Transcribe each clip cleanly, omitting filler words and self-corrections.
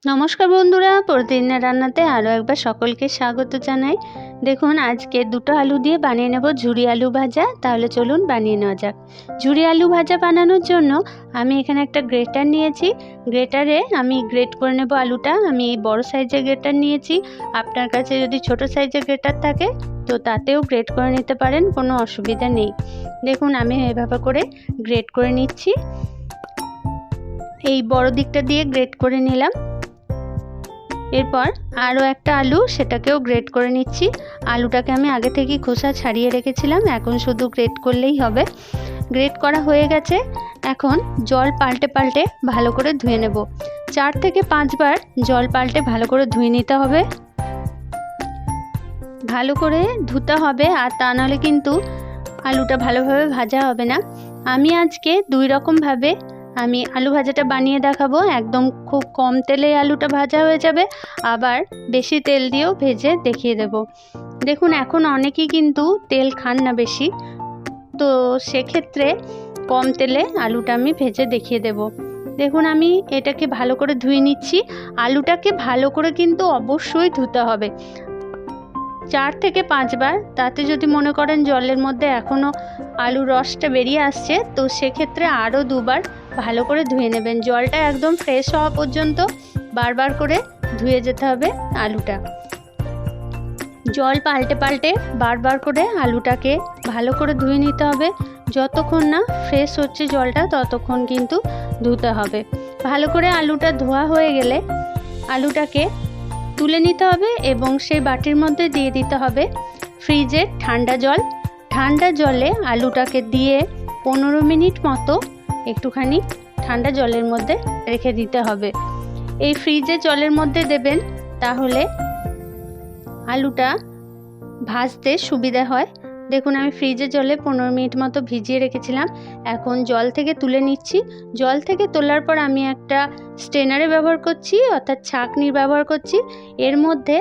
নমস্কার বন্ধুরা, প্রতিদিনের রান্নাতে আরও একবার সকলকে স্বাগত জানাই। দেখুন, আজকে দুটো আলু দিয়ে বানিয়ে নেব ঝুরি আলু ভাজা। তাহলে চলুন বানিয়ে নেওয়া যাক। ঝুরি আলু ভাজা বানানোর জন্য আমি এখানে একটা গ্রেটার নিয়েছি। গ্রেটারে আমি গ্রেট করে নেব আলুটা। আমি এই বড় সাইজের গ্রেটার নিয়েছি। আপনার কাছে যদি ছোট সাইজের গ্রেটার থাকে তো তাতেও গ্রেট করে নিতে পারেন, কোনো অসুবিধা নেই। দেখুন, আমি এভাবে করে গ্রেট করে নিচ্ছি। এই বড় দিকটা দিয়ে গ্রেট করে নিলাম। এরপর আরও একটা আলু, সেটাকেও গ্রেট করে নিচ্ছি। আলুটাকে আমি আগে থেকেই খোসা ছাড়িয়ে রেখেছিলাম, এখন শুধু গ্রেট করলেই হবে। গ্রেট করা হয়ে গেছে। এখন জল পাল্টে পাল্টে ভালো করে ধুয়ে নেব। 4 থেকে 5 বার জল পাল্টে ভালো করে ধুয়ে নিতে হবে। ভালো করে ধুতে হবে, আর তা নাহলে কিন্তু আলুটা ভালোভাবে ভাজা হবে না। আমি আজকে দুই রকমভাবে আমি আলু ভাজাটা বানিয়ে দেখাবো। একদম খুব কম তেলে আলুটা ভাজা হয়ে যাবে, আবার বেশি তেল দিয়েও ভেজে দেখিয়ে দেব। দেখুন, এখন অনেকেই কিন্তু তেল খান না বেশি, তো সেক্ষেত্রে কম তেলে আলুটা আমি ভেজে দেখিয়ে দেব। দেখুন, আমি এটাকে ভালো করে ধুয়ে নিচ্ছি। আলুটাকে ভালো করে কিন্তু অবশ্যই ধুতে হবে 4 থেকে 5 বার। তাতে যদি মনে করেন জলের মধ্যে এখনও আলুর রসটা বেরিয়ে আসছে, তো সেক্ষেত্রে আরও 2 বার ভালো করে ধুয়ে নেবেন। জলটা একদম ফ্রেশ হওয়া পর্যন্ত বারবার করে ধুয়ে যেতে হবে আলুটা। জল পাল্টে পাল্টে বারবার করে আলুটাকে ভালো করে ধুয়ে নিতে হবে। যতক্ষণ না ফ্রেশ হচ্ছে জলটা, ততক্ষণ কিন্তু ধুতে হবে। ভালো করে আলুটা ধোয়া হয়ে গেলে আলুটাকে তুলে নিতে হবে এবং সেই বাটির মধ্যে দিয়ে দিতে হবে ফ্রিজের ঠান্ডা জল। ঠান্ডা জলে আলুটাকে দিয়ে 15 মিনিট মতো একটুখানি ঠান্ডা জলের মধ্যে রেখে দিতে হবে। এই ফ্রিজের জলের মধ্যে দেবেন, তাহলে আলুটা ভাজতে সুবিধা হয়। দেখুন, আমি ফ্রিজের জলে 15 মিনিট মতো ভিজিয়ে রেখেছিলাম। এখন জল থেকে তুলে নিচ্ছি। জল থেকে তোলার পর আমি একটা স্ট্রেনারে ব্যবহার করছি, অর্থাৎ ছাঁকনির ব্যবহার করছি। এর মধ্যে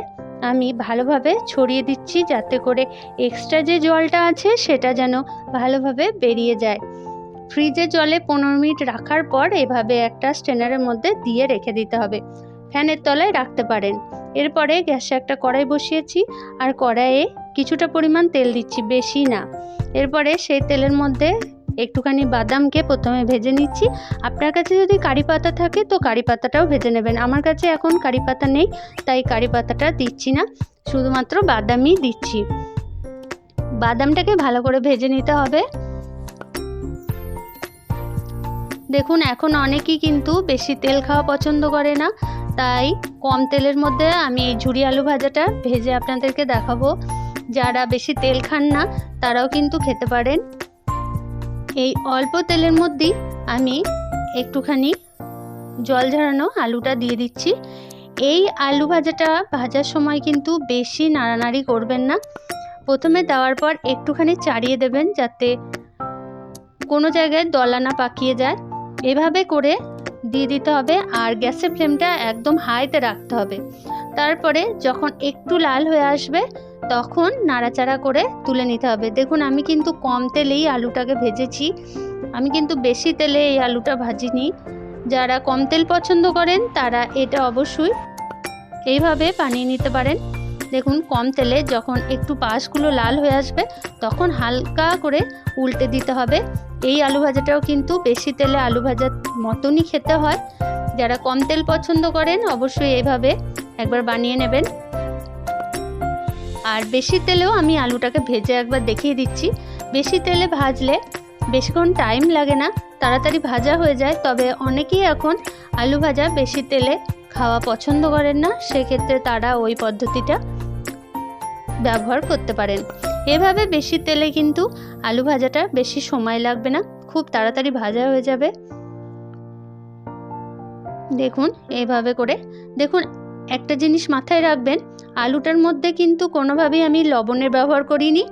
আমি ভালোভাবে ছড়িয়ে দিচ্ছি, যাতে করে এক্সট্রা যে জলটা আছে সেটা যেন ভালোভাবে বেরিয়ে যায়। ফ্রিজের জলে 15 মিনিট রাখার পর এভাবে একটা স্ট্রেনারের মধ্যে দিয়ে রেখে দিতে হবে। ফ্যানের তলায় রাখতে পারেন। এরপরে গ্যাসে একটা কড়াই বসিয়েছি, আর কড়াইয়ে কিছুটা পরিমাণ তেল দিচ্ছি, বেশি না। এরপরে সেই তেলের মধ্যে একটুখানি বাদামকে প্রথমে ভেজে নিচ্ছি। আপনার কাছে যদি কারি পাতা থাকে তো কারি পাতাটাও ভেজে নেবেন। আমার কাছে এখন কারি পাতা নেই, তাই কারি পাতাটা দিচ্ছি না, শুধুমাত্র বাদামই দিচ্ছি। বাদামটাকে ভালো করে ভেজে নিতে হবে। দেখুন, এখন অনেকেই কিন্তু বেশি তেল খাওয়া পছন্দ করে না, তাই কম তেলের মধ্যে আমি এই ঝুরি আলু ভাজাটা ভেজে আপনাদেরকে দেখাবো। যারা বেশি তেল খান না তারাও কিন্তু খেতে পারেন। এই অল্প তেলের মধ্যেই আমি একটুখানি জল ঝরানো আলুটা দিয়ে দিচ্ছি। এই আলু ভাজাটা ভাজার সময় কিন্তু বেশি নাড়ানাড়ি করবেন না। প্রথমে দেওয়ার পর একটুখানি চাড়িয়ে দেবেন, যাতে কোনো জায়গায় দলা না পাকিয়ে যায়। এভাবে করে দিয়ে দিতে হবে, আর গ্যাসের ফ্লেমটা একদম হাইতে রাখতে হবে। তারপরে যখন একটু লাল হয়ে আসবে তখন নাড়াচাড়া করে তুলে নিতে হবে। দেখুন, আমি কিন্তু কম তেলেই আলুটাকে ভেজেছি, আমি কিন্তু বেশি তেলে এই আলুটা ভাজিনি। যারা কম তেল পছন্দ করেন তারা এটা অবশ্যই এইভাবে বানিয়ে নিতে পারেন। দেখুন, কম তেলে যখন একটু পাশগুলো লাল হয়ে আসবে তখন হালকা করে উল্টে দিতে হবে। এই আলু ভাজাটাও কিন্তু বেশি তেলে আলু ভাজার মতনই খেতে হয়। যারা কম তেল পছন্দ করেন অবশ্যই এইভাবে একবার বানিয়ে নেবেন। আর বেশি তেলেও আমি আলুটাকে ভেজে একবার দেখিয়ে দিচ্ছি। বেশি তেলে ভাজলে বেশিক্ষণ টাইম লাগে না, তাড়াতাড়ি ভাজা হয়ে যায়। তবে অনেকেই এখন আলু ভাজা বেশি তেলে খাওয়া পছন্দ করেন না, সেক্ষেত্রে তারা ওই পদ্ধতিটা ব্যবহার করতে পারেন। এভাবে বেশি তেলে কিন্তু আলু ভাজাটা বেশি সময় লাগবে না, খুব তাড়াতাড়ি ভাজা হয়ে যাবে। দেখুন, এইভাবে করে দেখুন, একটা জিনিস মাথায় রাখবেন, আলুটার মধ্যে কিন্তু কোনোভাবেই আমি লবণের ব্যবহার করিনি।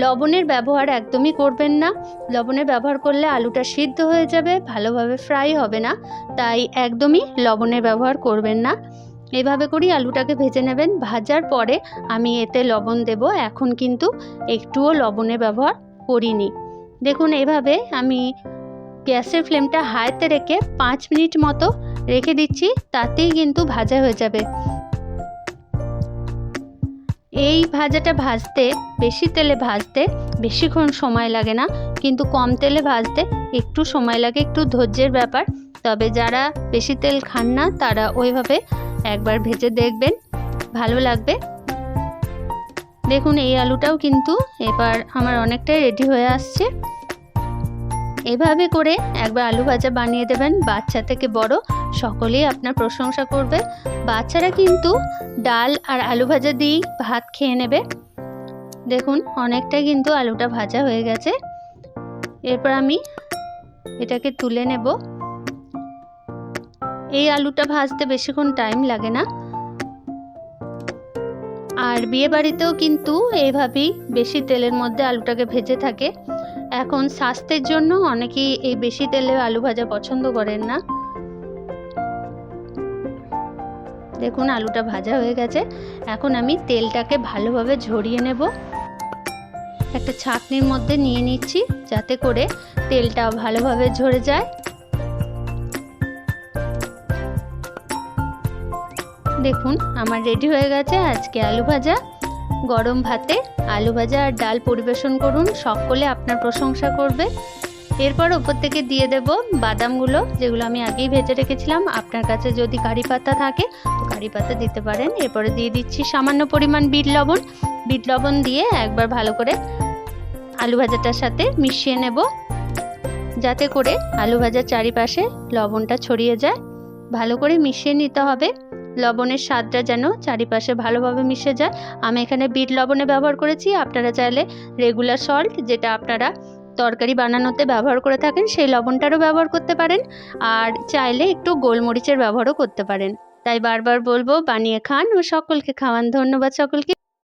লবণের ব্যবহার একদমই করবেন না। লবণের ব্যবহার করলে আলুটা সিদ্ধ হয়ে যাবে, ভালোভাবে ফ্রাই হবে না, তাই একদমই লবণের ব্যবহার করবেন না। এভাবে করেই আলুটাকে ভেজে নেবেন। ভাজার পরে আমি এতে লবণ দেব, এখন কিন্তু একটুও লবণের ব্যবহার করিনি। দেখুন, এভাবে আমি গ্যাসের ফ্লেমটা হাইতে রেখে 5 মিনিট মতো রেখে দিচ্ছি, তাতেই কিন্তু ভাজা হয়ে যাবে। এই ভাজাটা ভাজতে বেশি তেলে ভাজতে বেশিক্ষণ সময় লাগে না, কিন্তু কম তেলে ভাজতে একটু সময় লাগে, একটু ধৈর্যের ব্যাপার। তবে যারা বেশি তেল খান না তারা ওইভাবে একবার ভেজে দেখবেন, ভালো লাগবে। দেখুন এই আলুটাও কিন্তু এবার আমার অনেকটাই রেডি হয়ে আসছে। এভাবে করে একবার আলু ভাজা বানিয়ে দেবেন, বাচ্চা থেকে বড় সকলেই আপনার প্রশংসা করবে। বাচ্চারা কিন্তু ডাল আর আলু ভাজা দিয়েই ভাত খেয়ে নেবে। দেখুন অনেকটাই কিন্তু আলুটা ভাজা হয়ে গেছে। এরপর আমি এটাকে তুলে নেব। এই আলুটা ভাজতে বেশিক্ষণ টাইম লাগে না, আর বিয়ে বাড়িতেও কিন্তু এইভাবেই বেশি তেলের মধ্যে আলুটাকে ভেজে থাকে। এখন স্বাস্থ্যের জন্য অনেকেই এই বেশি তেলে আলু ভাজা পছন্দ করেন না। দেখুন আলুটা ভাজা হয়ে গেছে। এখন আমি তেলটাকে ভালোভাবে ঝরিয়ে নেব। একটা ছাঁকনির মধ্যে নিয়ে নিচ্ছি যাতে করে তেলটা ভালোভাবে ঝরে যায়। দেখুন আমার রেডি হয়ে গেছে আজকে আলু ভাজা। গরম ভাতে আলু ভাজা আর ডাল পরিবেশন করুন, সকলে আপনার প্রশংসা করবে। এরপর ওপর থেকে দিয়ে দেব বাদামগুলো, যেগুলো আমি আগেই ভেজে রেখেছিলাম। আপনার কাছে যদি কারি পাতা থাকে তো কারি পাতা দিতে পারেন। এরপরে দিয়ে দিচ্ছি সামান্য পরিমাণ বিট লবণ। বিট লবণ দিয়ে একবার ভালো করে আলু ভাজাটার সাথে মিশিয়ে নেব, যাতে করে আলু ভাজার চারিপাশে লবণটা ছড়িয়ে যায়। ভালো করে মিশিয়ে নিতে হবে, লবণের স্বাদটা যেন চারিপাশে ভালোভাবে মিশে যায়। আমি এখানে বিট লবণে ব্যবহার করেছি, আপনারা চাইলে রেগুলার সল্ট, যেটা আপনারা তরকারি বানানোতে ব্যবহার করে থাকেন, সেই লবণটারও ব্যবহার করতে পারেন। আর চাইলে একটু গোলমরিচের ব্যবহারও করতে পারেন। তাই বারবার বলবো বানিয়ে খান ও সকলকে খাওয়ান। ধন্যবাদ সকলকে।